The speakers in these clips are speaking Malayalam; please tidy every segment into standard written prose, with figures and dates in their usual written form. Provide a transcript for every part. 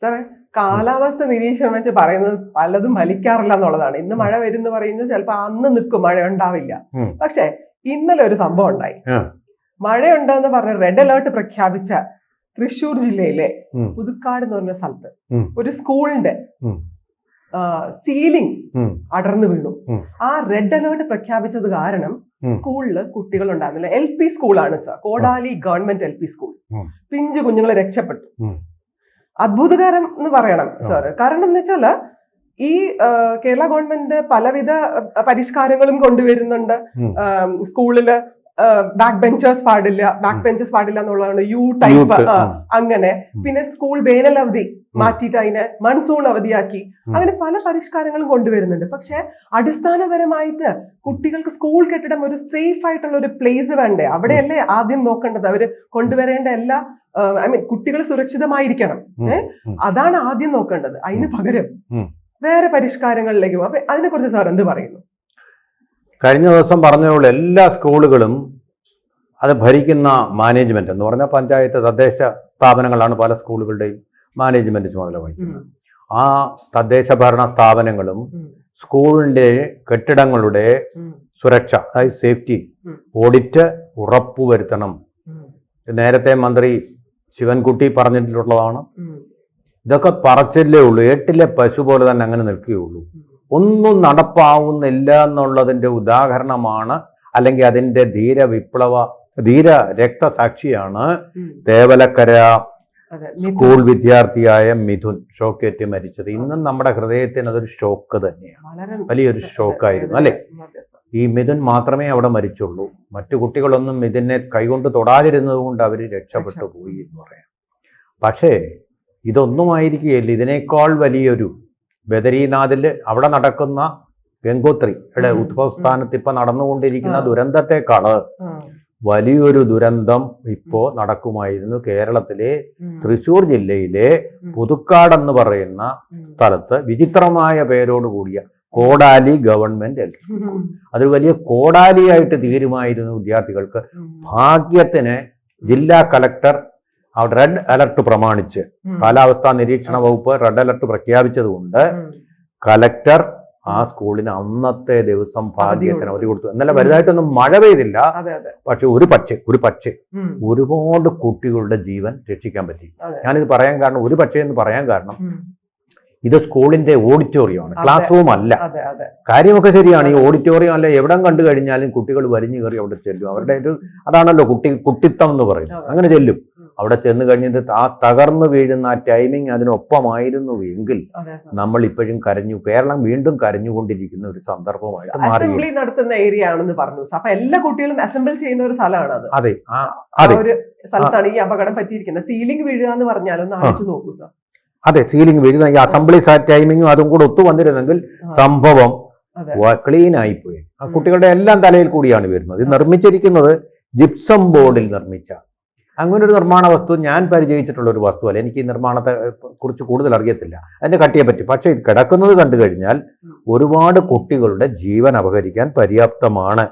സാറേ, കാലാവസ്ഥ നിരീക്ഷണം വെച്ച് പറയുന്നത് പലതും ഫലിക്കാറില്ല എന്നുള്ളതാണ്. ഇന്ന് മഴ വരുന്നു പറയുന്നു, ചിലപ്പോ അന്ന് നിൽക്കും, മഴ ഉണ്ടാവില്ല. പക്ഷെ ഇന്നലെ ഒരു സംഭവം ഉണ്ടായി. മഴയുണ്ടെന്ന് പറഞ്ഞ റെഡ് അലേർട്ട് പ്രഖ്യാപിച്ച തൃശ്ശൂർ ജില്ലയിലെ പുതുക്കാട് എന്ന് പറഞ്ഞ സ്ഥലത്ത് ഒരു സ്കൂളിന്റെ സീലിംഗ് അടർന്നു വീണു. ആ റെഡ് അലേർട്ട് പ്രഖ്യാപിച്ചത് കാരണം സ്കൂളില് കുട്ടികൾ ഉണ്ടായിരുന്നില്ല. LP സ്കൂളാണ് സാർ, കോടാലി ഗവൺമെന്റ് LP സ്കൂൾ. പിഞ്ചു കുഞ്ഞുങ്ങളെ രക്ഷപ്പെട്ടു. അത്ഭുതകരം എന്ന് പറയണം സാർ. കാരണം എന്ന് വെച്ചാല് ഈ കേരള ഗവൺമെന്റ് പലവിധ പരിഷ്കാരങ്ങളും കൊണ്ടുവരുന്നുണ്ട്. സ്കൂളില് ബാക്ക് ബെഞ്ചേഴ്സ് പാടില്ല എന്നുള്ളതാണ്. യു ടൈപ്പ് അങ്ങനെ. പിന്നെ സ്കൂൾ വേനൽ അവധി മാറ്റിയിട്ട് അതിനെ മൺസൂൺ അവധിയാക്കി. അങ്ങനെ പല പരിഷ്കാരങ്ങളും കൊണ്ടുവരുന്നുണ്ട്. പക്ഷെ അടിസ്ഥാനപരമായിട്ട് കുട്ടികൾക്ക് സ്കൂൾ കെട്ടിടം ഒരു സേഫ് ആയിട്ടുള്ള ഒരു പ്ലേസ് വേണ്ടേ? അവിടെയല്ലേ ആദ്യം നോക്കേണ്ടത്. അവര് കൊണ്ടുവരേണ്ട എല്ലാ കുട്ടികൾ സുരക്ഷിതമായിരിക്കണം. അതാണ് ആദ്യം നോക്കേണ്ടത്. അതിന് പകരം വേറെ പരിഷ്കാരങ്ങളിലേക്ക് പോകും. അപ്പൊ അതിനെക്കുറിച്ച് സാർ എന്ത് പറയുന്നു? കഴിഞ്ഞ ദിവസം പറഞ്ഞതുപോലെ എല്ലാ സ്കൂളുകളും അത് ഭരിക്കുന്ന മാനേജ്മെന്റ് എന്ന് പറഞ്ഞാൽ പഞ്ചായത്ത്, തദ്ദേശ സ്ഥാപനങ്ങളാണ് പല സ്കൂളുകളുടെയും മാനേജ്മെന്റ് ചുമതല വഹിക്കുന്നത്. ആ തദ്ദേശ ഭരണ സ്ഥാപനങ്ങളും സ്കൂളിന്റെ കെട്ടിടങ്ങളുടെ സുരക്ഷ, അതായത് സേഫ്റ്റി ഓഡിറ്റ് ഉറപ്പുവരുത്തണം. നേരത്തെ മന്ത്രി ശിവൻകുട്ടി പറഞ്ഞിട്ടുള്ളതാണ്. ഇതൊക്കെ പറച്ചില്ലേ ഉള്ളൂ. ഏട്ടിലെ പശു പോലെ തന്നെ അങ്ങനെ നിൽക്കുകയുള്ളൂ. ഒന്നും നടപ്പാവുന്നില്ല എന്നുള്ളതിന്റെ ഉദാഹരണമാണ്, അല്ലെങ്കിൽ അതിന്റെ ധീര രക്തസാക്ഷിയാണ് തേവലക്കര സ്കൂൾ വിദ്യാർത്ഥിയായ മിഥുൻ ഷോക്കേറ്റ് മരിച്ചത്. ഇന്നും നമ്മുടെ ഹൃദയത്തിന് അതൊരു ഷോക്ക് തന്നെയാണ്, വലിയൊരു ഷോക്കായിരുന്നു അല്ലെ? ഈ മിഥുൻ മാത്രമേ അവിടെ മരിച്ചുള്ളൂ. മറ്റു കുട്ടികളൊന്നും മിഥുനെ കൈകൊണ്ട് തൊടാതിരുന്നത് കൊണ്ട് അവർ രക്ഷപ്പെട്ടു പോയി എന്ന് പറയാം. പക്ഷേ ഇതൊന്നുമായിരിക്കുകയല്ല, ഇതിനേക്കാൾ വലിയൊരു ബദരീനാഥില് അവിടെ നടക്കുന്ന ഗംഗോത്രിയുടെ ഉത്ഭവസ്ഥാനത്ത് ഇപ്പൊ നടന്നുകൊണ്ടിരിക്കുന്ന ദുരന്തത്തെക്കാള് വലിയൊരു ദുരന്തം ഇപ്പോ നടക്കുമായിരുന്നു. കേരളത്തിലെ തൃശ്ശൂർ ജില്ലയിലെ പുതുക്കാട് എന്ന് പറയുന്ന സ്ഥലത്ത് വിചിത്രമായ പേരോട് കൂടിയ കോടാലി ഗവൺമെന്റ് LP സ്കൂൾ. അതൊരു വലിയ കോടാലിയായിട്ട് തീരുമായിരുന്നു വിദ്യാർത്ഥികൾക്ക്. ഭാഗ്യത്തിന് ജില്ലാ കളക്ടർ റെഡ് അലർട്ട് പ്രമാണിച്ച്, കാലാവസ്ഥാ നിരീക്ഷണ വകുപ്പ് റെഡ് അലർട്ട് പ്രഖ്യാപിച്ചതുകൊണ്ട് കലക്ടർ ആ സ്കൂളിന് അന്നത്തെ ദിവസം ഭാഗ്യത്തിന് അവധി കൊടുത്തു. എന്നല്ല വലുതായിട്ടൊന്നും മഴ പെയ്തില്ല, പക്ഷെ ഒരു പക്ഷേ ഒരുപാട് കുട്ടികളുടെ ജീവൻ രക്ഷിക്കാൻ പറ്റി. ഞാനിത് പറയാൻ കാരണം, ഒരു പക്ഷേ എന്ന് പറയാൻ കാരണം, ഇത് സ്കൂളിന്റെ ഓഡിറ്റോറിയമാണ്, ക്ലാസ് റൂം അല്ല. കാര്യമൊക്കെ ശരിയാണ്. ഈ ഓഡിറ്റോറിയം അല്ല എവിടം കണ്ടു കഴിഞ്ഞാലും കുട്ടികൾ വലിഞ്ഞു കയറി അവിടെ ചെല്ലും. അവരുടെ ഒരു അതാണല്ലോ കുട്ടിത്തം എന്ന് പറയുന്നത്. അങ്ങനെ ചെല്ലും. അവിടെ ചെന്ന് കഴിഞ്ഞിട്ട് ആ തകർന്നു വീഴുന്ന ആ ടൈമിങ് അതിനൊപ്പമായിരുന്നു എങ്കിൽ നമ്മൾ ഇപ്പോഴും കരഞ്ഞു, കേരളം വീണ്ടും കരഞ്ഞുകൊണ്ടിരിക്കുന്ന ഒരു സന്ദർഭമായിട്ട് മാറി. അസംബ്ലി നടത്തുന്ന ഏരിയ ആണെന്ന് പറഞ്ഞു. അപ്പൊ എല്ലാ കുട്ടികളും അസംബിൾ ചെയ്യുന്ന ഒരു സ്ഥലമാണ് അത്. അതെ, ഒരു സ്ഥലത്താണ് ഈ അപകടം പറ്റിയിരിക്കുന്നത്. സീലിംഗ് വീഴുക എന്ന് പറഞ്ഞാലൊന്ന് ആലോചിച്ച് നോക്കൂ സാർ. അതെ, സീലിംഗ് വീഴുന്ന ഈ അസംബ്ലി ടൈമിങ്ങും അതും കൂടെ ഒത്തു വന്നിരുന്നെങ്കിൽ സംഭവം ക്ലീൻ ആയിപ്പോയി. ആ കുട്ടികളുടെ എല്ലാം തലയിൽ കൂടിയാണ് വരുന്നത്. ഇത് നിർമ്മിച്ചിരിക്കുന്നത് ജിപ്സം ബോർഡിൽ നിർമ്മിച്ച അങ്ങനൊരു നിർമ്മാണ വസ്തു ഞാൻ പരിചയിച്ചിട്ടുള്ള ഒരു വസ്തുവല്ല. എനിക്ക് ഈ നിർമ്മാണത്തെ കുറിച്ച് കൂടുതൽ അറിയത്തില്ല, അതിന്റെ കട്ടിയെ പറ്റി. പക്ഷെ ഇത് കിടക്കുന്നത് കണ്ടു കഴിഞ്ഞാൽ ഒരുപാട് കുട്ടികളുടെ ജീവൻ അപഹരിക്കാൻ പര്യാപ്തമാണ്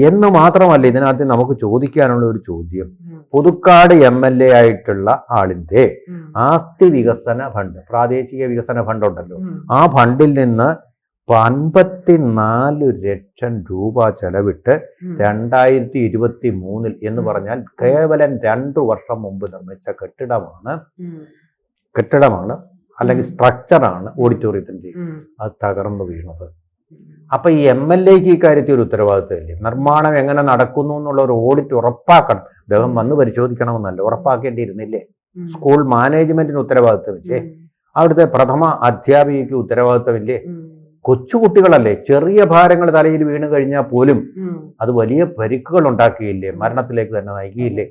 എന്ന് മാത്രമല്ല, ഇതിനകത്ത് നമുക്ക് ചോദിക്കാനുള്ള ഒരു ചോദ്യം, പുതുക്കാട് MLA ആയിട്ടുള്ള ആളിന്റെ ആസ്തി വികസന ഫണ്ട്, പ്രാദേശിക വികസന ഫണ്ട് ഉണ്ടല്ലോ, ആ ഫണ്ടിൽ നിന്ന് 54 ലക്ഷം രൂപ ചെലവിട്ട് 2023 എന്ന് പറഞ്ഞാൽ കേവലം 2 വർഷം മുമ്പ് നിർമ്മിച്ച കെട്ടിടമാണ് അല്ലെങ്കിൽ സ്ട്രക്ചറാണ് ഓഡിറ്റോറിയത്തിന്റെ. അത് തകർന്നു വീണത്. അപ്പൊ ഈ MLAക്ക് ഈ കാര്യത്തിൽ ഒരു ഉത്തരവാദിത്തമില്ലേ? നിർമ്മാണം എങ്ങനെ നടക്കുന്നു എന്നുള്ള ഒരു ഓഡിറ്റ് ഉറപ്പാക്കണം. അദ്ദേഹം വന്ന് പരിശോധിക്കണമെന്നല്ല, ഉറപ്പാക്കേണ്ടിയിരുന്നില്ലേ? സ്കൂൾ മാനേജ്മെന്റിന് ഉത്തരവാദിത്തമില്ലേ? അവിടുത്തെ പ്രഥമ അധ്യാപികയ്ക്ക് ഉത്തരവാദിത്തമില്ലേ? കൊച്ചുകുട്ടികളല്ലേ, ചെറിയ ഭാരങ്ങൾ തലയിൽ വീണ് കഴിഞ്ഞാൽ പോലും അത് വലിയ പരിക്കുകൾ ഉണ്ടാക്കിയില്ലേ, മരണത്തിലേക്ക് തന്നെ നയിക്കില്ലേ?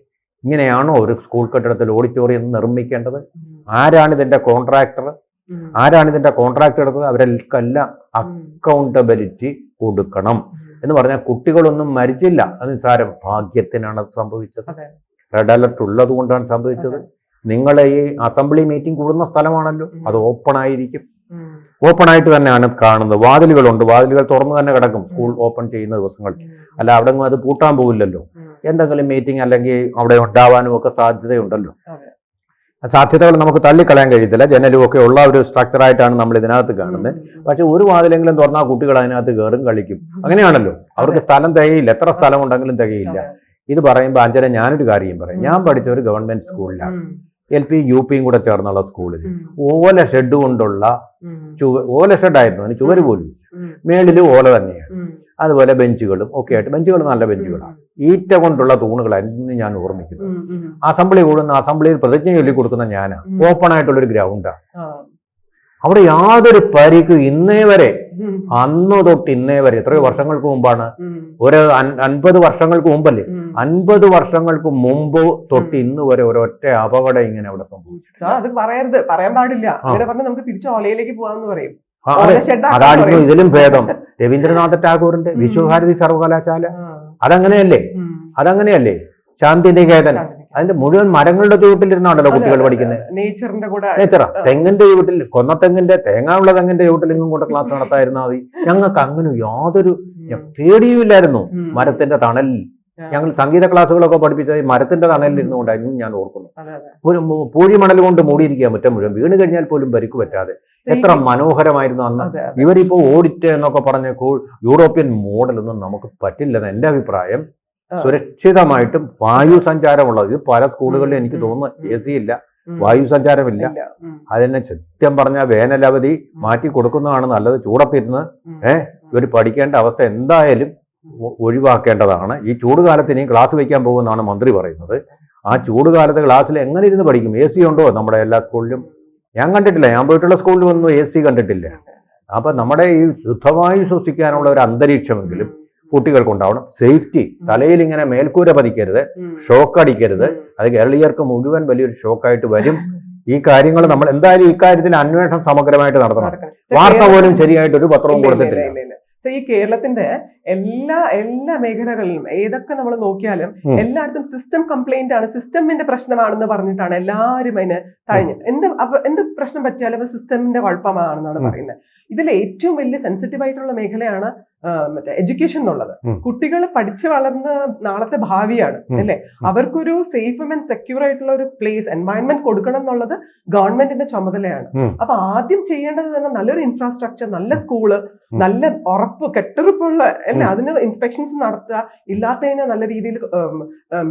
ഇങ്ങനെയാണോ ഒരു സ്കൂൾ കെട്ടിടത്തിൽ ഓഡിറ്റോറിയം നിർമ്മിക്കേണ്ടത്? ആരാണ് ഇതിന്റെ കോൺട്രാക്ടർ എടുത്തത്? അവരെല്ലാം അക്കൗണ്ടബിലിറ്റി കൊടുക്കണം. എന്ന് പറഞ്ഞാൽ കുട്ടികളൊന്നും മരിച്ചില്ല, അത് നിസ്സാരം, ഭാഗ്യത്തിനാണ് അത് സംഭവിച്ചത്. റെഡ് അലർട്ട് ഉള്ളത് കൊണ്ടാണ് സംഭവിച്ചത്. നിങ്ങളെ ഈ അസംബ്ലി മീറ്റിംഗ് കൂടുന്ന സ്ഥലമാണല്ലോ, അത് ഓപ്പൺ ആയിരിക്കും. ഓപ്പൺ ആയിട്ട് തന്നെയാണ് കാണുന്നത്. വാതിലുകളുണ്ട്, വാതിലുകൾ തുറന്നു തന്നെ കിടക്കും സ്കൂൾ ഓപ്പൺ ചെയ്യുന്ന ദിവസങ്ങൾ. അല്ല അവിടെ അത് പൂട്ടാൻ പോവില്ലല്ലോ. എന്തെങ്കിലും മീറ്റിംഗ് അല്ലെങ്കിൽ അവിടെ ഉണ്ടാവാനും ഒക്കെ സാധ്യതയുണ്ടല്ലോ. സാധ്യതകൾ നമുക്ക് തള്ളിക്കളയാൻ കഴിയത്തില്ല. ജനലും ഒക്കെ ഉള്ള ഒരു സ്ട്രക്ചറായിട്ടാണ് നമ്മൾ ഇതിനകത്ത് കാണുന്നത്. പക്ഷെ ഒരു വാതിലെങ്കിലും തുറന്നാൽ കുട്ടികൾ അതിനകത്ത് കയറും, കളിക്കും. അങ്ങനെയാണല്ലോ. അവർക്ക് സ്ഥലം തികയില്ല, എത്ര സ്ഥലം ഉണ്ടെങ്കിലും തികയില്ല. ഇത് പറയുമ്പോൾ അഞ്ജന, ഞാനൊരു കാര്യം പറയാം. ഞാൻ പഠിച്ച ഒരു ഗവൺമെന്റ് സ്കൂളിലാണ്, LP UPയും കൂടെ ചേർന്നുള്ള സ്കൂളിൽ ഓല ഷെഡ് കൊണ്ടുള്ള ഓല ഷെഡായിരുന്നു, അതിന് ചുവര് പോലും മേളിൽ ഓല തന്നെയാണ്. അതുപോലെ ബെഞ്ചുകളും ഒക്കെ ആയിട്ട്, ബെഞ്ചുകൾ നല്ല ബെഞ്ചുകളാണ്, ഈറ്റ കൊണ്ടുള്ള തൂണുകളായിരുന്നു ഞാൻ ഓർമ്മിക്കുന്നത്. അസംബ്ലി കൂടുന്ന, അസംബ്ലിയിൽ പ്രതിജ്ഞ ചൊല്ലി കൊടുക്കുന്ന ഞാനാണ്. ഓപ്പൺ ആയിട്ടുള്ളൊരു ഗ്രൗണ്ടാണ്. അവിടെ യാതൊരു പരിക്കും ഇന്നേ വരെ, അന്ന് തൊട്ട് ഇന്നേ വരെ, എത്രയോ വർഷങ്ങൾക്ക് മുമ്പാണ്, ഒരു 50 വർഷങ്ങൾക്ക് മുമ്പല്ലേ, 50 വർഷങ്ങൾക്ക് മുമ്പ് തൊട്ട് ഇന്ന് വരെ ഒരൊറ്റ അപകടം ഇങ്ങനെ അവിടെ സംഭവിച്ചു. അത് പറയരുത്, പറയാൻ പാടില്ല. അങ്ങനെ പറഞ്ഞാൽ നമുക്ക് തിരിച്ചു ഓലയിലേക്ക് പോകാന്ന് പറയും. അതായിരുന്നു ഇതിലും ഭേദം. രവീന്ദ്രനാഥ ടാഗോറിന്റെ വിശ്വഭാരതി സർവകലാശാല അതങ്ങനെയല്ലേ, അതങ്ങനെയല്ലേ. ശാന്തിനികേതൻ, അതിന്റെ മുഴുവൻ മരങ്ങളുടെ ചുവട്ടിലിരുന്നാണല്ലോ കുട്ടികൾ പഠിക്കുന്നത്. നേച്ചറാ. തെങ്ങിന്റെ ചുവട്ടിൽ, കൊന്നത്തെങ്ങിന്റെ, തേങ്ങാനുള്ള തെങ്ങിന്റെ ചുവട്ടിലെങ്ങും കൊണ്ട് ക്ലാസ് നടത്തായിരുന്നാൽ മതി. ഞങ്ങൾക്ക് അങ്ങനെ യാതൊരു പേടിയുമില്ലായിരുന്നു. മരത്തിന്റെ തണലിൽ ഞങ്ങൾ സംഗീത ക്ലാസ്സുകളൊക്കെ പഠിപ്പിച്ചത് മരത്തിന്റെ തണലിൽ ഇരുന്നുകൊണ്ടായിരുന്നു ഞാൻ ഓർക്കുന്നു. ഒരു പൂഴിമണൽ കൊണ്ട് മൂടിയിരിക്കുക മുറ്റം മുഴുവൻ, വീണ് കഴിഞ്ഞാൽ പോലും പരിക്ക് പറ്റാതെ. എത്ര മനോഹരമായിരുന്നു അന്ന്. ഇവരിപ്പോ ഓഡിറ്റ് എന്നൊക്കെ പറഞ്ഞ യൂറോപ്യൻ മോഡലൊന്നും നമുക്ക് പറ്റില്ലെന്ന് എന്റെ അഭിപ്രായം. സുരക്ഷിതമായിട്ടും വായു സഞ്ചാരമുള്ളത്, ഇത് പല സ്കൂളുകളിലും എനിക്ക് തോന്നുന്നു AC ഇല്ല, വായു സഞ്ചാരമില്ല. അതിനെ സത്യം പറഞ്ഞാൽ വേനലവധി മാറ്റി കൊടുക്കുന്നതാണ് നല്ലത്. ചൂടത്തിരുന്ന് ഇവർ പഠിക്കേണ്ട അവസ്ഥ എന്തായാലും ഒഴിവാക്കേണ്ടതാണ്. ഈ ചൂടുകാലത്ത് ഇനി ക്ലാസ് വയ്ക്കാൻ പോകുമെന്നാണ് മന്ത്രി പറയുന്നത്. ആ ചൂടുകാലത്ത് ക്ലാസ്സിൽ എങ്ങനെ ഇരുന്ന് പഠിക്കും? AC ഉണ്ടോ നമ്മുടെ എല്ലാ സ്കൂളിലും? ഞാൻ കണ്ടിട്ടില്ല, ഞാൻ പോയിട്ടുള്ള സ്കൂളിൽ ഒന്നും AC കണ്ടിട്ടില്ല. അപ്പൊ നമ്മുടെ ഈ ശുദ്ധവായു ശ്വസിക്കാനുള്ള ഒരു അന്തരീക്ഷമെങ്കിലും കുട്ടികൾക്കുണ്ടാവണം. സേഫ്റ്റി, തലയിൽ ഇങ്ങനെ മേൽക്കൂര പതിക്കരുത്, ഷോക്ക് അടിക്കരുത്. അത് കേരളീയർക്ക് മുഴുവൻ വലിയൊരു ഷോക്കായിട്ട് വരും. ഈ കാര്യങ്ങൾ നമ്മൾ എന്തായാലും ഇക്കാര്യത്തിൽ അന്വേഷണം സമഗ്രമായിട്ട് നടത്തണം. വാർത്ത പോലും ശരിയായിട്ട് ഒരു പത്രവും കൊടുത്തിട്ടില്ല. ഈ കേരളത്തിന്റെ എല്ലാ മേഖലകളിലും ഏതൊക്കെ നമ്മൾ നോക്കിയാലും എല്ലായിടത്തും സിസ്റ്റം കംപ്ലൈന്റ് ആണ്, സിസ്റ്റമിന്റെ പ്രശ്നമാണെന്ന് പറഞ്ഞിട്ടാണ് എല്ലാവരും അതിന് കഴിഞ്ഞ് എന്ത് പ്രശ്നം പറ്റിയാലും അത് സിസ്റ്റമിന്റെ കുഴപ്പമാണെന്നാണ് പറയുന്നത്. ഇതിൽ ഏറ്റവും വലിയ സെൻസിറ്റീവ് ആയിട്ടുള്ള മേഖലയാണ് മറ്റേ എഡ്യൂക്കേഷൻ എന്നുള്ളത്. കുട്ടികൾ പഠിച്ചു വളർന്ന് നാളത്തെ ഭാവിയാണ് അല്ലെ, അവർക്കൊരു സേഫ് ആൻഡ് സെക്യൂർ ആയിട്ടുള്ള ഒരു പ്ലേസ്, എൻവയൺമെന്റ് കൊടുക്കണം എന്നുള്ളത് ഗവൺമെന്റിന്റെ ചുമതലയാണ്. അപ്പൊ ആദ്യം ചെയ്യേണ്ടത് തന്നെ നല്ലൊരു ഇൻഫ്രാസ്ട്രക്ചർ, നല്ല സ്കൂള്, നല്ല ഉറപ്പ്, കെട്ടുറപ്പുള്ള അല്ലെ, അതിന് ഇൻസ്പെക്ഷൻസ് നടത്തുക, ഇല്ലാത്തതിനെ നല്ല രീതിയിൽ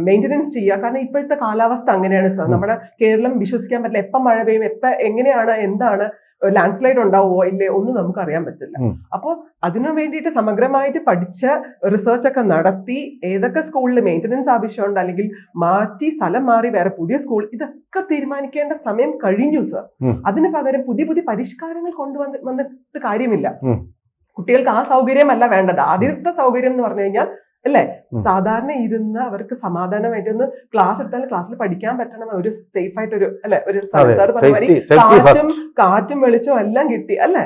മെയിൻ്റനൻസ് ചെയ്യുക. കാരണം ഇപ്പോഴത്തെ കാലാവസ്ഥ അങ്ങനെയാണ് സാർ. നമ്മുടെ കേരളം വിശ്വസിക്കാൻ പറ്റില്ല. എപ്പം മഴ പെയ്യും, എന്താണ്, എന്താണ്, ലാൻഡ് സ്ലൈഡ് ഉണ്ടാവുമോ ഇല്ലേ ഒന്നും നമുക്ക് അറിയാൻ പറ്റില്ല. അപ്പോൾ അതിനു വേണ്ടിയിട്ട് സമഗ്രമായിട്ട് പഠിച്ച റിസർച്ച് ഒക്കെ നടത്തി ഏതൊക്കെ സ്കൂളിൽ മെയിൻ്റനൻസ് ആവശ്യമുണ്ട്, അല്ലെങ്കിൽ മാറ്റി സ്ഥലം മാറി വേറെ പുതിയ സ്കൂൾ, ഇതൊക്കെ തീരുമാനിക്കേണ്ട സമയം കഴിഞ്ഞു സർ. അതിന് പകരം പുതിയ പുതിയ പരിഷ്കാരങ്ങൾ വന്നിട്ട് കാര്യമില്ല. കുട്ടികൾക്ക് ആ സൗകര്യമല്ല വേണ്ടത്. ആദ്യത്തെ സൗകര്യം എന്ന് പറഞ്ഞു കഴിഞ്ഞാൽ അല്ലെ, സാധാരണ ഇരുന്ന് അവർക്ക് സമാധാനമായിട്ടൊന്ന് ക്ലാസ് എടുത്താൽ ക്ലാസ്സിൽ പഠിക്കാൻ പറ്റണം, ഒരു സേഫ് ആയിട്ടൊരു അല്ലെ, ഒരു കാറ്റും വെളിച്ചവും എല്ലാം കിട്ടി അല്ലെ,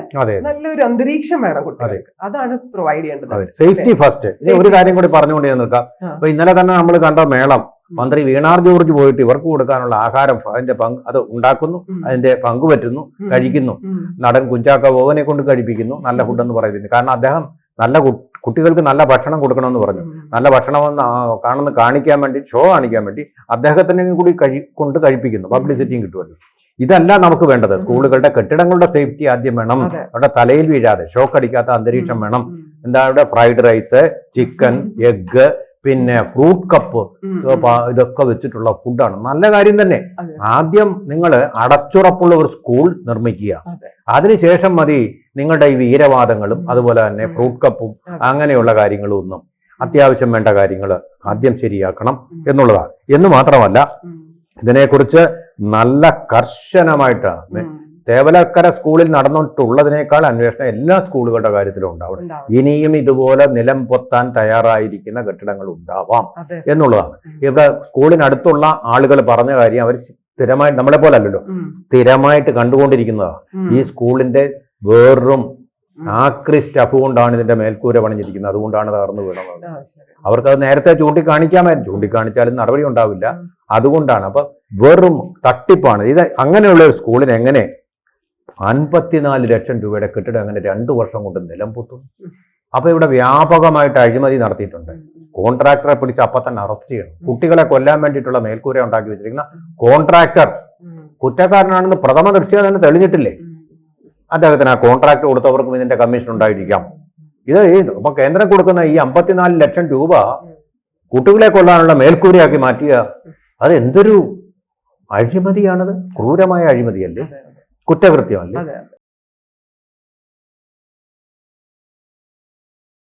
നല്ലൊരു അന്തരീക്ഷം വേണം കുട്ടികൾക്ക്. അതാണ് പ്രൊവൈഡ് ചെയ്യേണ്ടത്. Safety first. ഒരു കാര്യം കൂടി പറഞ്ഞുകൊണ്ട് ഞാൻ നിൽക്കാം. അപ്പൊ ഇന്നലെ തന്നെ നമ്മൾ കണ്ട മേളം, മന്ത്രി വീണാർ ജോർജ് പോയിട്ട് ഇവർക്ക് കൊടുക്കാനുള്ള ആഹാരം അതിന്റെ അത് ഉണ്ടാക്കുന്നു, അതിന്റെ പങ്കുപറ്റുന്നു, കഴിക്കുന്നു. നടൻ കുഞ്ചാക്ക ബോബനെ കൊണ്ട് കഴിപ്പിക്കുന്നു, നല്ല ഫുഡെന്ന് പറയുന്നു. കാരണം അദ്ദേഹം നല്ല കുട്ടികൾക്ക് നല്ല ഭക്ഷണം കൊടുക്കണമെന്ന് പറഞ്ഞു. നല്ല ഭക്ഷണമെന്ന് കാണിക്കാൻ വേണ്ടി, ഷോ കാണിക്കാൻ വേണ്ടി അദ്ദേഹത്തിനെ കൂടി കൊണ്ട് കഴിപ്പിക്കുന്നു. പബ്ലിസിറ്റിയും കിട്ടുമല്ലോ. ഇതല്ല നമുക്ക് വേണ്ടത്. സ്കൂളുകളുടെ കെട്ടിടങ്ങളുടെ സേഫ്റ്റി ആദ്യം വേണം. അവിടെ തലയിൽ വീഴാതെ ഷോക്ക് അടിക്കാത്ത അന്തരീക്ഷം വേണം. എന്താ, അവിടെ ഫ്രൈഡ് റൈസ്, ചിക്കൻ, എഗ്ഗ്, പിന്നെ ഫ്രൂട്ട് കപ്പ്, ഇതൊക്കെ വെച്ചിട്ടുള്ള ഫുഡാണ്. നല്ല കാര്യം തന്നെ. ആദ്യം നിങ്ങൾ അടച്ചുറപ്പുള്ള ഒരു സ്കൂൾ നിർമ്മിക്കുക. അതിനുശേഷം മതി നിങ്ങളുടെ ഈ വീരവാദങ്ങളും അതുപോലെ തന്നെ ഫ്രൂട്ട് കപ്പും അങ്ങനെയുള്ള കാര്യങ്ങളും ഒന്നും. അത്യാവശ്യം വേണ്ട കാര്യങ്ങൾ ആദ്യം ശരിയാക്കണം എന്നുള്ളതാണ്. എന്ന് മാത്രമല്ല, ഇതിനെക്കുറിച്ച് നല്ല കർശനമായിട്ട് തേവലക്കര സ്കൂളിൽ നടന്നിട്ടുള്ളതിനേക്കാൾ അന്വേഷണം എല്ലാ സ്കൂളുകളുടെ കാര്യത്തിലും ഉണ്ടാവണം. ഇനിയും ഇതുപോലെ നിലം പൊത്താൻ തയ്യാറായിരിക്കുന്ന കെട്ടിടങ്ങൾ ഉണ്ടാവാം എന്നുള്ളതാണ്. ഇവിടെ സ്കൂളിനടുത്തുള്ള ആളുകൾ പറഞ്ഞ കാര്യം അവർ സ്ഥിരമായിട്ട്, നമ്മളെ പോലെ അല്ലല്ലോ, സ്ഥിരമായിട്ട് കണ്ടുകൊണ്ടിരിക്കുന്നതാണ്. ഈ സ്കൂളിന്റെ വേറും ആക്രി സ്റ്റഫ് കൊണ്ടാണ് ഇതിന്റെ മേൽക്കൂര പണിഞ്ഞിരിക്കുന്നത്. അതുകൊണ്ടാണ് തകർന്നു വീണത്. അവർക്കത് നേരത്തെ ചൂണ്ടിക്കാണിക്കാമായിരുന്നു. ചൂണ്ടിക്കാണിച്ചാലും നടപടി ഉണ്ടാവില്ല. അതുകൊണ്ടാണ്. അപ്പൊ വെറും തട്ടിപ്പാണ് ഇത്. അങ്ങനെയുള്ള ഒരു സ്കൂളിന് എങ്ങനെ 54 ലക്ഷം രൂപയുടെ കെട്ടിടം എങ്ങനെ 2 വർഷം കൊണ്ട് നിലം പൊത്തും? അപ്പൊ ഇവിടെ വ്യാപകമായിട്ട് അഴിമതി നടത്തിയിട്ടുണ്ട്. കോൺട്രാക്ടറെ പിടിച്ച് അപ്പൊ തന്നെ അറസ്റ്റ് ചെയ്യണം. കുട്ടികളെ കൊല്ലാൻ വേണ്ടിയിട്ടുള്ള മേൽക്കൂര ഉണ്ടാക്കി വെച്ചിരിക്കുന്ന കോൺട്രാക്ടർ കുറ്റക്കാരനാണെന്ന് പ്രഥമ ദൃഷ്ട്യാ തന്നെ തെളിഞ്ഞിട്ടില്ലേ? അദ്ദേഹത്തിന് ആ കോൺട്രാക്ട് കൊടുത്തവർക്കും ഇതിന്റെ കമ്മീഷൻ ഉണ്ടായിരിക്കാം. ഇത് ഇപ്പൊ കേന്ദ്രം കൊടുക്കുന്ന ഈ 54 ലക്ഷം രൂപ കുട്ടികളെ കൊല്ലാനുള്ള മേൽക്കൂരയാക്കി മാറ്റിയ അത് എന്തൊരു അഴിമതിയാണത്! ക്രൂരമായ അഴിമതിയല്ലേ, കുറ്റകൃത്യമല്ലേ?